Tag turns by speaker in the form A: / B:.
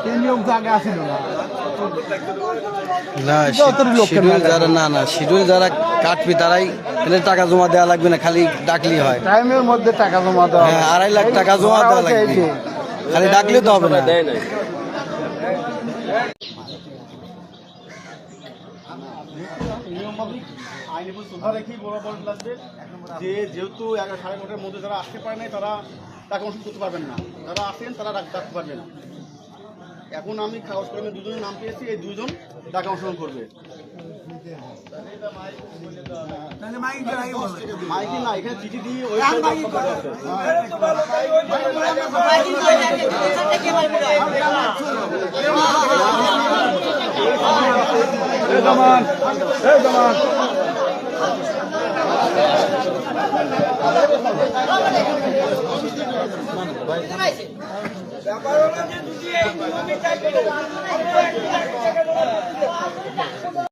A: এই নিয়ম তো আগে আসিল না।
B: না শিডিউল যারা না শিডিউল যারা কাটবি তারাই এলে টাকা জমা দেওয়া লাগবে না, খালি ডাকলেই হয়।
A: টাইমের মধ্যে টাকা জমা দেওয়া,
B: হ্যাঁ 2.5 লাখ টাকা জমা দেওয়া লাগবে, খালি ডাকলে তো হবে না।
C: যে যেহেতু 11:30 মধ্যে যারা আসতে পারে নাই তারা টাকা ওষুধ করতে পারবেন না, যারা আসেন তারা ডাকতে পারবে না। এখন আমি কাগজ কলমে দুজনের নাম পেয়েছি, এই দুজন টাকা অংশগ্রহণ করবে। মাইকি না, এখানে চিঠি দিয়ে ব্যাপার